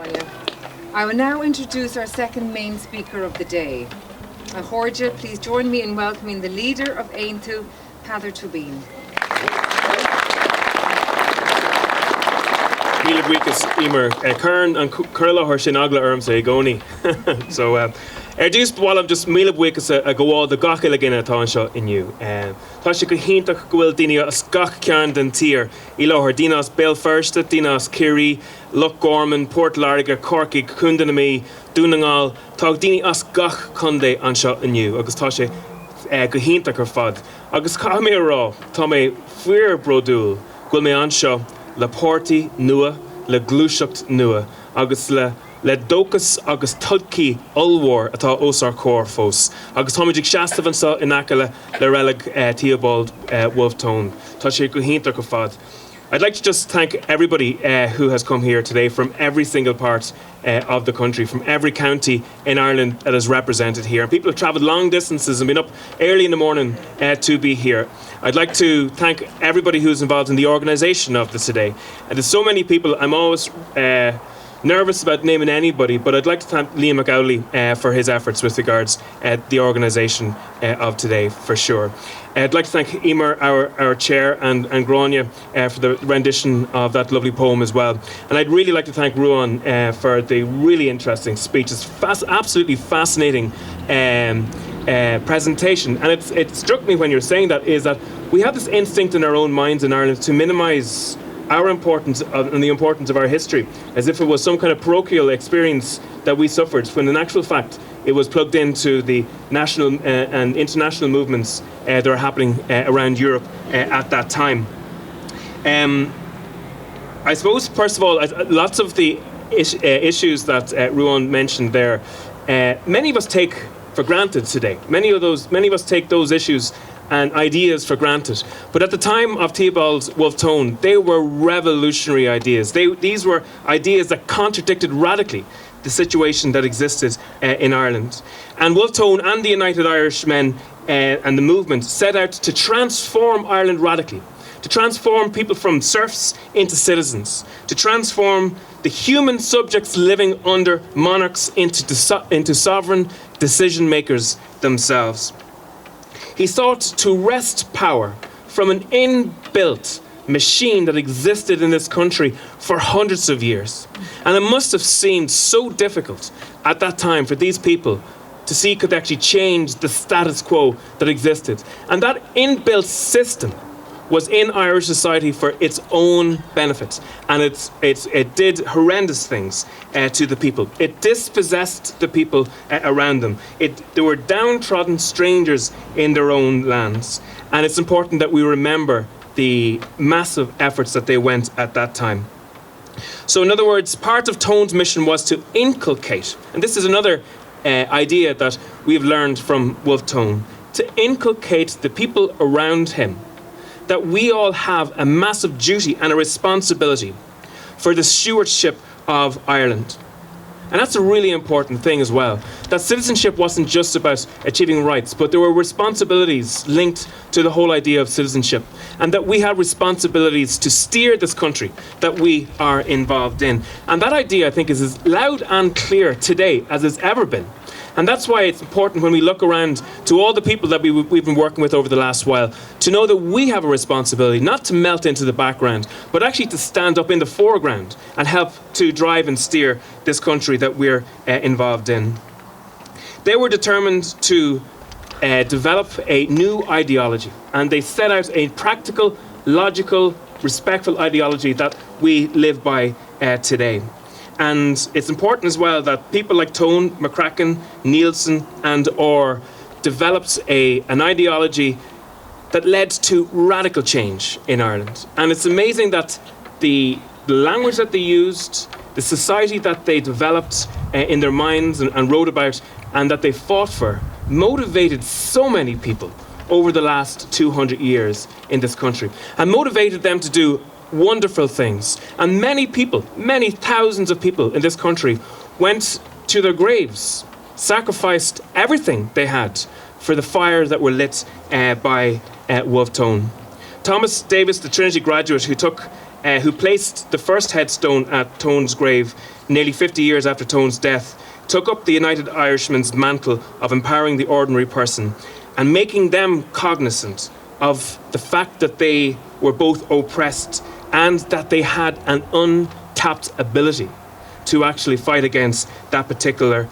Grania. I will now introduce our second main speaker of the day. Horja, please join me in welcoming the leader of Aontú, Peadar Tóibín. Míle buíochas Emer Kern and Curla her sin agla erm say goni. So dús bhálam just míle buíochas a gháil the gach ile gine atá anseo inniu. Tá sé go hintach go bhfuil daoine as gach ceann den tír I láthar daoine as Belfirsta, daoine as Kerry, Loch Gorman, Port Larriga, Corky, Cúndanamí, Dúnangáil, tá daoine as gach chundé anseo inniu agus tá sé go hintach ar fad. Agus cá mé rá, tá mé fuir brodúil ghuiil mé anseo le pórtaí nua, le glúiseacht nua, agus le dóchas agus tudcí ulmhór atá os ar cór fós. Agus táiméid ag seastaimh ansa in aice le reilg Theobald Wolfe Tone. Tá sé go hintach go fad. I'd like to just thank everybody who has come here today from every single part of the country, from every county in Ireland that is represented here. People have travelled long distances and been up early in the morning to be here. I'd like to thank everybody who's involved in the organisation of this today. And there's so many people, I'm always nervous about naming anybody, but I'd like to thank Liam McAuley for his efforts with regards the organisation of today, for sure. I'd like to thank Emer, our chair, and Grania for the rendition of that lovely poem as well. And I'd really like to thank Ruan for the really interesting speech. It's absolutely fascinating presentation. And it struck me when you're saying that is that we have this instinct in our own minds in Ireland to minimise our importance and the importance of our history, as if it was some kind of parochial experience that we suffered, when in actual fact it was plugged into the national and international movements that are happening around Europe at that time. I suppose, first of all, lots of the issues that Ruan mentioned there, many of us take for granted today. Many of us take those issues and ideas for granted. But at the time of Theobald Wolfe Tone, they were revolutionary ideas. These were ideas that contradicted radically the situation that existed in Ireland. And Wolfe Tone and the United Irishmen and the movement set out to transform Ireland radically, to transform people from serfs into citizens, to transform the human subjects living under monarchs into sovereign decision makers themselves. He sought to wrest power from an inbuilt machine that existed in this country for hundreds of years. And it must have seemed so difficult at that time for these people to see could actually change the status quo that existed. And that inbuilt system was in Irish society for its own benefit. And it did horrendous things to the people. It dispossessed the people around them. They were downtrodden strangers in their own lands. And it's important that we remember the massive efforts that they went at that time. So in other words, part of Tone's mission was to inculcate, and this is another idea that we've learned from Wolfe Tone, to inculcate the people around him that we all have a massive duty and a responsibility for the stewardship of Ireland. And that's a really important thing as well, that citizenship wasn't just about achieving rights, but there were responsibilities linked to the whole idea of citizenship, and that we have responsibilities to steer this country that we are involved in. And that idea, I think, is as loud and clear today as it's ever been. And that's why it's important when we look around to all the people that we've been working with over the last while, to know that we have a responsibility not to melt into the background, but actually to stand up in the foreground and help to drive and steer this country that we're involved in. They were determined to develop a new ideology, and they set out a practical, logical, respectful ideology that we live by today. And it's important as well that people like Tone, McCracken, Nielsen and Orr developed an ideology that led to radical change in Ireland. And it's amazing that the language that they used, the society that they developed in their minds and wrote about and that they fought for, motivated so many people over the last 200 years in this country and motivated them to do wonderful things. And many people, many thousands of people in this country went to their graves, sacrificed everything they had for the fires that were lit by Wolfe Tone. Thomas Davis, the Trinity graduate who took who placed the first headstone at Tone's grave nearly 50 years after Tone's death, took up the United Irishmen's mantle of empowering the ordinary person and making them cognizant of the fact that they were both oppressed and that they had an untapped ability to actually fight against that particular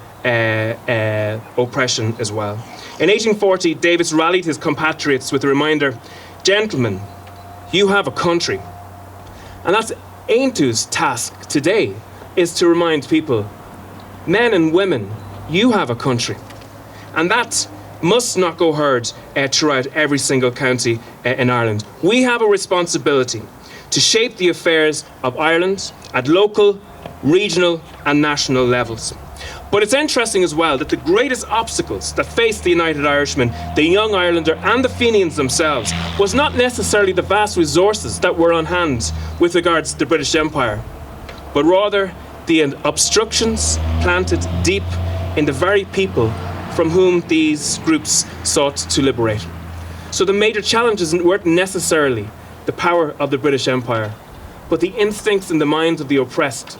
oppression as well. In 1840, Davis rallied his compatriots with the reminder, "Gentlemen, you have a country." And that's Aontú's task today, is to remind people, men and women, you have a country. And that must not go heard throughout every single county in Ireland. We have a responsibility to shape the affairs of Ireland at local, regional and national levels. But it's interesting as well that the greatest obstacles that faced the United Irishmen, the young Irelander and the Fenians themselves, was not necessarily the vast resources that were on hand with regards to the British Empire, but rather the obstructions planted deep in the very people from whom these groups sought to liberate. So the major challenges weren't necessarily the power of the British Empire, but the instincts in the minds of the oppressed,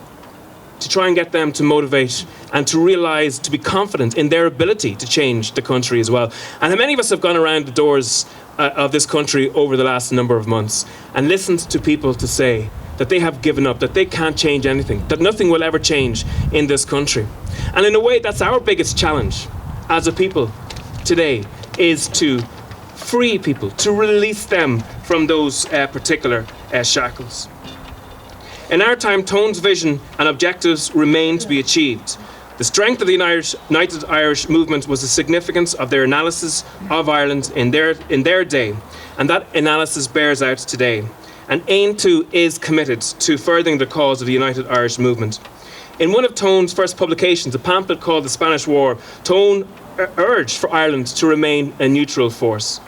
to try and get them to motivate and to realise, to be confident in their ability to change the country as well. And how many of us have gone around the doors of this country over the last number of months and listened to people to say that they have given up, that they can't change anything, that nothing will ever change in this country. And in a way, that's our biggest challenge as a people today, is to free people, to release them from those particular shackles. In our time, Tone's vision and objectives remain to be achieved. The strength of the United Irish movement was the significance of their analysis of Ireland in their day, and that analysis bears out today. And Aontú is committed to furthering the cause of the United Irish movement. In one of Tone's first publications, a pamphlet called The Spanish War, Tone urged for Ireland to remain a neutral force,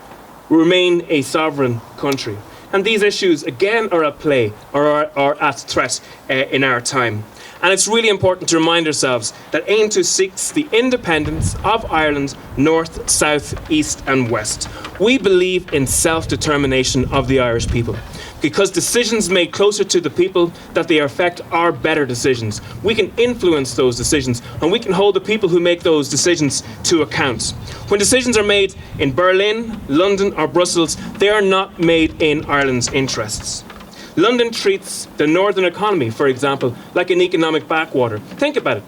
remain a sovereign country. And these issues, again, are at play, or are at threat in our time. And it's really important to remind ourselves that Aontú seeks the independence of Ireland, north, south, east and west. We believe in self-determination of the Irish people, because decisions made closer to the people that they affect are better decisions. We can influence those decisions, and we can hold the people who make those decisions to account. When decisions are made in Berlin, London or Brussels, they are not made in Ireland's interests. London treats the northern economy, for example, like an economic backwater. Think about it.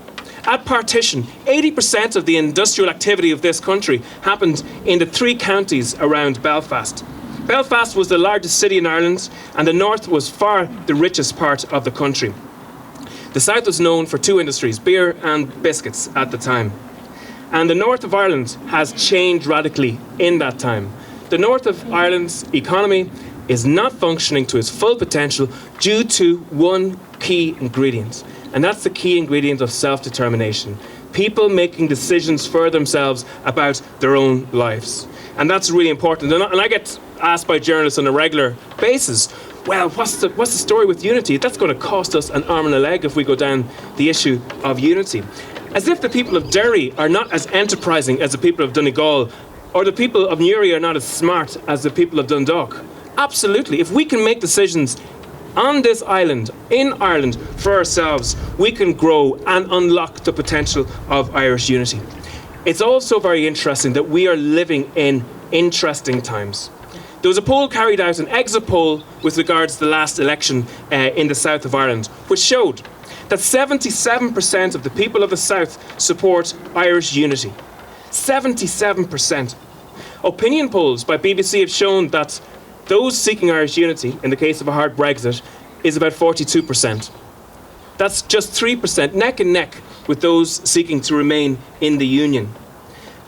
At partition, 80% of the industrial activity of this country happened in the 3 counties around Belfast. Belfast was the largest city in Ireland, and the north was far the richest part of the country. The south was known for 2 industries, beer and biscuits at the time. And the north of Ireland has changed radically in that time. The north of Ireland's economy is not functioning to its full potential due to one key ingredient, and that's the key ingredient of self-determination. People making decisions for themselves about their own lives. And that's really important. And I get asked by journalists on a regular basis, well, what's the story with unity? That's going to cost us an arm and a leg if we go down the issue of unity. As if the people of Derry are not as enterprising as the people of Donegal, or the people of Newry are not as smart as the people of Dundalk. Absolutely. If we can make decisions on this island, in Ireland, for ourselves, we can grow and unlock the potential of Irish unity. It's also very interesting that we are living in interesting times. There was a poll carried out, an exit poll, with regards to the last election in the south of Ireland, which showed that 77% of the people of the south support Irish unity. 77%. Opinion polls by BBC have shown that those seeking Irish unity, in the case of a hard Brexit, is about 42%. That's just 3%, neck and neck with those seeking to remain in the Union.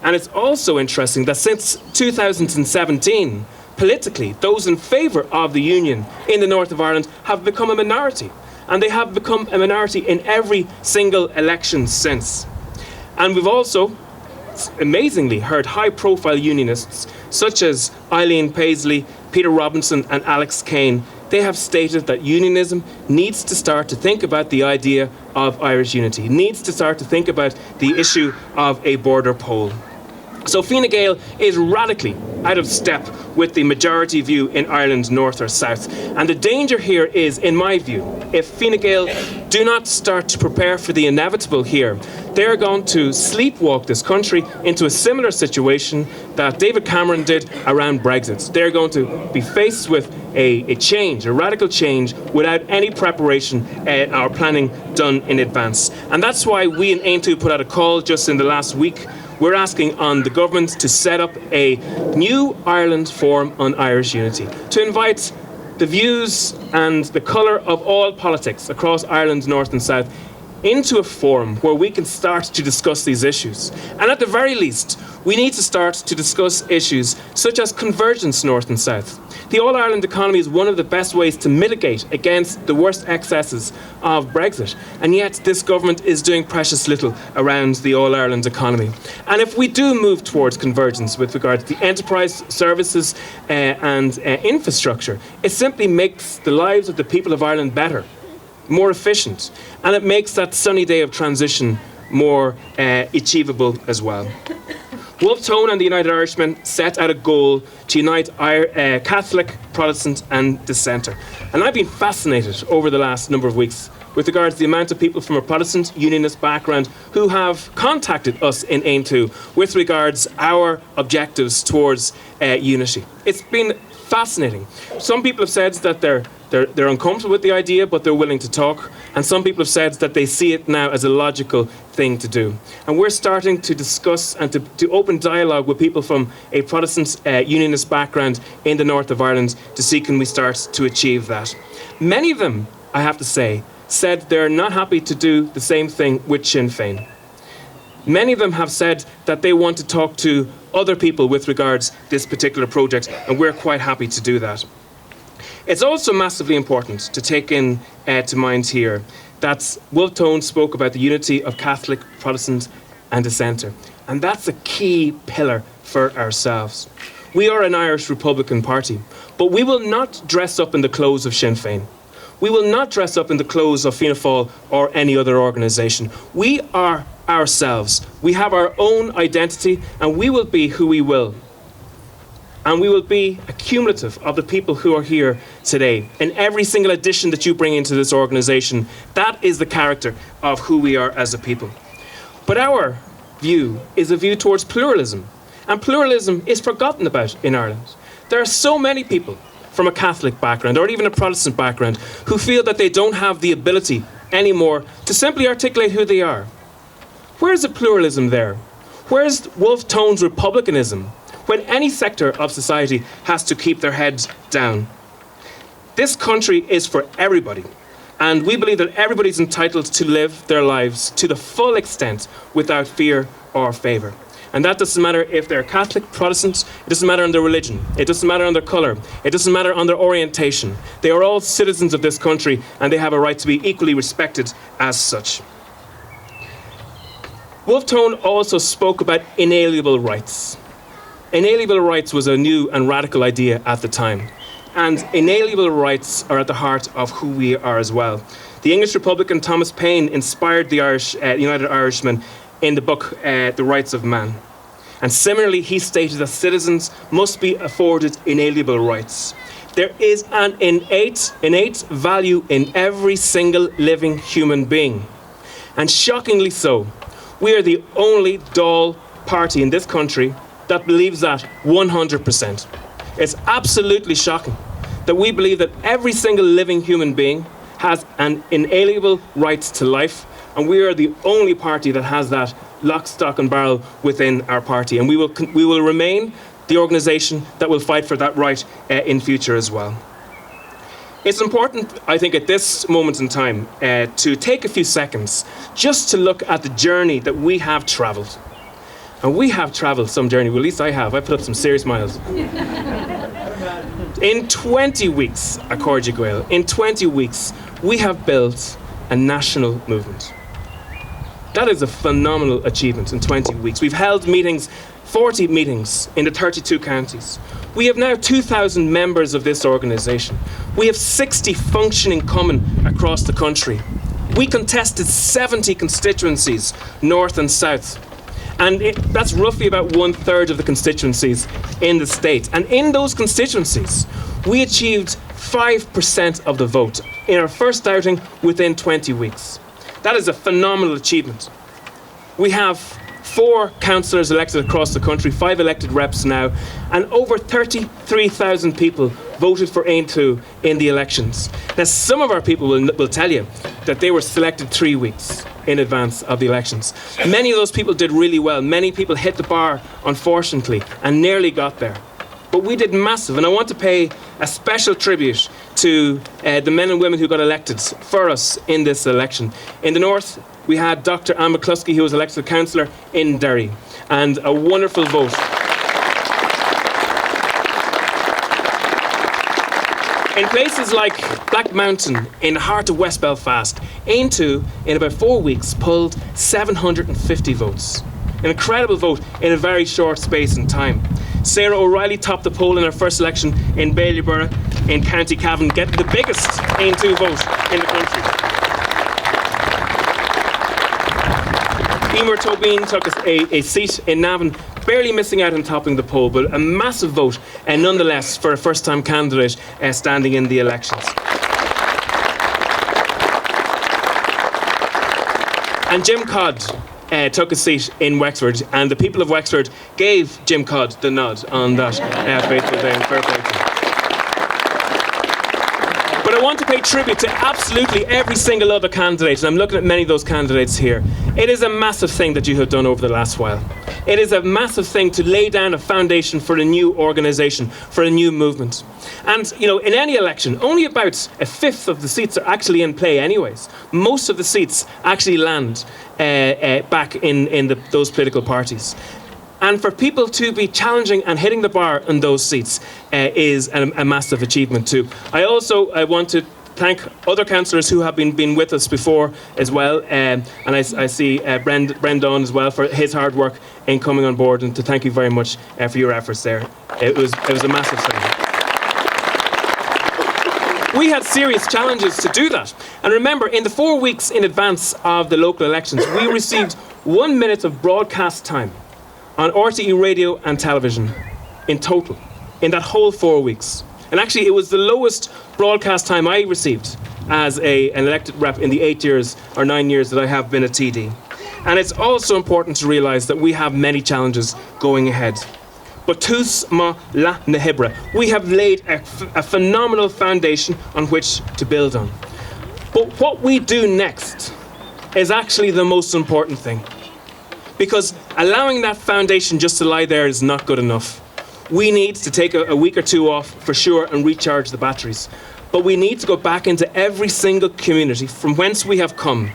And it's also interesting that since 2017, politically, those in favour of the Union in the north of Ireland have become a minority. And they have become a minority in every single election since. And we've also, amazingly, heard high-profile unionists such as Eileen Paisley, Peter Robinson and Alex Kane. They have stated that unionism needs to start to think about the idea of Irish unity, needs to start to think about the issue of a border poll. So Fine Gael is radically out of step with the majority view in Ireland, north or south. And the danger here is, in my view, if Fine Gael do not start to prepare for the inevitable here, they're going to sleepwalk this country into a similar situation that David Cameron did around Brexit. They're going to be faced with a change, a radical change, without any preparation or planning done in advance. And that's why we in Aontú put out a call just in the last week. We're asking on the government to set up a new Ireland Forum on Irish Unity, to invite the views and the colour of all politics across Ireland's north and south into a forum where we can start to discuss these issues. And at the very least, we need to start to discuss issues such as convergence north and south. The All-Ireland economy is one of the best ways to mitigate against the worst excesses of Brexit, and yet this government is doing precious little around the All-Ireland economy. And if we do move towards convergence with regard to the enterprise services and infrastructure, it simply makes the lives of the people of Ireland better, more efficient, and it makes that sunny day of transition more achievable as well. Wolfe Tone and the United Irishmen set out a goal to unite Catholic, Protestant and Dissenter. And I've been fascinated over the last number of weeks with regards to the amount of people from a Protestant unionist background who have contacted us in Aontú with regards our objectives towards unity. It's been fascinating. Some people have said that they're uncomfortable with the idea, but they're willing to talk. And some people have said that they see it now as a logical thing to do. And we're starting to discuss and to open dialogue with people from a Protestant unionist background in the north of Ireland to see can we start to achieve that. Many of them, I have to say, said they're not happy to do the same thing with Sinn Féin. Many of them have said that they want to talk to other people with regards to this particular project, and we're quite happy to do that. It's also massively important to take in to mind here that Wolfe Tone spoke about the unity of Catholic, Protestant and Dissenter, and that's a key pillar for ourselves. We are an Irish Republican Party, but we will not dress up in the clothes of Sinn Féin. We will not dress up in the clothes of Fianna Fáil or any other organisation. We are ourselves. We have our own identity, and we will be who we will. And we will be a cumulative of the people who are here today. In every single addition that you bring into this organisation, that is the character of who we are as a people. But our view is a view towards pluralism. And pluralism is forgotten about in Ireland. There are so many people from a Catholic background or even a Protestant background who feel that they don't have the ability anymore to simply articulate who they are. Where's the pluralism there? Where's Wolfe Tone's republicanism when any sector of society has to keep their heads down? This country is for everybody, and we believe that everybody's entitled to live their lives to the full extent without fear or favour. And that doesn't matter if they're Catholic, Protestant, it doesn't matter on their religion, it doesn't matter on their colour, it doesn't matter on their orientation. They are all citizens of this country and they have a right to be equally respected as such. Wolfe Tone also spoke about inalienable rights. Inalienable rights was a new and radical idea at the time. And inalienable rights are at the heart of who we are as well. The English Republican Thomas Paine inspired the United Irishmen in the book The Rights of Man. And similarly, he stated that citizens must be afforded inalienable rights. There is an innate value in every single living human being. And shockingly so, we are the only Dáil party in this country that believes that 100%. It's absolutely shocking that we believe that every single living human being has an inalienable right to life, and we are the only party that has that lock, stock and barrel within our party. And we will remain the organisation that will fight for that right in future as well. It's important, I think, at this moment in time to take a few seconds just to look at the journey that we have travelled. And we have travelled some journey, well, at least I have. I put up some serious miles. In 20 weeks, Accordia Gael, in 20 weeks, we have built a national movement. That is a phenomenal achievement in 20 weeks. We've held meetings, 40 meetings in the 32 counties. We have now 2,000 members of this organisation. We have 60 functioning common across the country. We contested 70 constituencies, north and south. And that's roughly about 1/3 of the constituencies in the state. And in those constituencies, we achieved 5% of the vote in our first outing within 20 weeks. That is a phenomenal achievement. We have 4 councillors elected across the country, 5 elected reps now, and over 33,000 people voted for Aontú in the elections. Now, some of our people will tell you that they were selected 3 weeks in advance of the elections. Many of those people did really well. Many people hit the bar, unfortunately, and nearly got there. But we did massive, and I want to pay a special tribute to the men and women who got elected for us in this election. In the north, we had Dr. Anne McCluskey, who was elected councillor in Derry, and a wonderful vote. In places like Black Mountain, in the heart of West Belfast, Aontú, in about 4 weeks, pulled 750 votes. An incredible vote in a very short space in time. Sarah O'Reilly topped the poll in her first election in Ballyborough in County Cavan, getting the biggest Aontú vote in the country. Peadar Tóibín took a seat in Navan, barely missing out on topping the poll, but a massive vote, and nonetheless, for a first-time candidate standing in the elections. And Jim Codd took a seat in Wexford, and the people of Wexford gave Jim Codd the nod on that fateful day, and fair play to him. But I want to pay tribute to absolutely every single other candidate, and I'm looking at many of those candidates here. It is a massive thing that you have done over the last while. It is a massive thing to lay down a foundation for a new organisation, for a new movement. And, you know, in any election, only about 1/5 of the seats are actually in play anyways. Most of the seats actually land back in those political parties. And for people to be challenging and hitting the bar on those seats is a massive achievement too. I want to thank other councillors who have been with us before as well, and I see Brendan as well for his hard work in coming on board, and to thank you very much for your efforts there. It was a massive thing. We had serious challenges to do that. And remember, in the 4 weeks in advance of the local elections, we received 1 minute of broadcast time on RTE radio and television in total, in that whole 4 weeks. And actually, it was the lowest broadcast time I received as an elected rep in the 8 years or 9 years that I have been a TD. And it's also important to realise that we have many challenges going ahead. But tus ma la nehibra, we have laid a phenomenal foundation on which to build on. But what we do next is actually the most important thing. Because allowing that foundation just to lie there is not good enough. We need to take a week or 2 off for sure and recharge the batteries. But we need to go back into every single community from whence we have come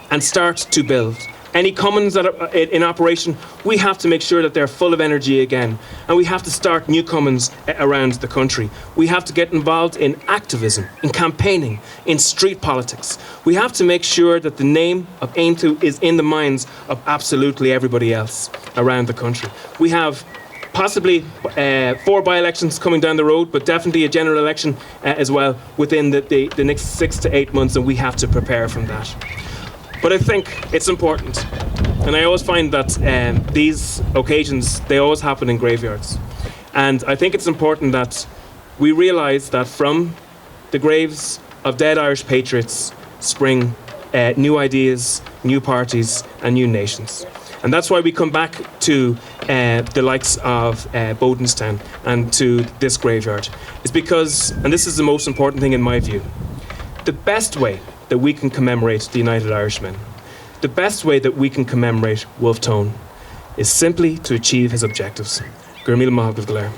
and start to build. Any commons that are in operation, we have to make sure that they're full of energy again. And we have to start new commons around the country. We have to get involved in activism, in campaigning, in street politics. We have to make sure that the name of Aontú is in the minds of absolutely everybody else around the country. We have possibly 4 by-elections coming down the road, but definitely a general election as well within the next 6 to 8 months, and we have to prepare from that. But I think it's important, and I always find that these occasions, they always happen in graveyards. And I think it's important that we realise that from the graves of dead Irish patriots spring new ideas, new parties and new nations. And that's why we come back to the likes of Bodenstown and to this graveyard. It's because, and this is the most important thing in my view, the best way that we can commemorate the United Irishmen, the best way that we can commemorate Wolfe Tone, is simply to achieve his objectives. Gur míle maith go léir.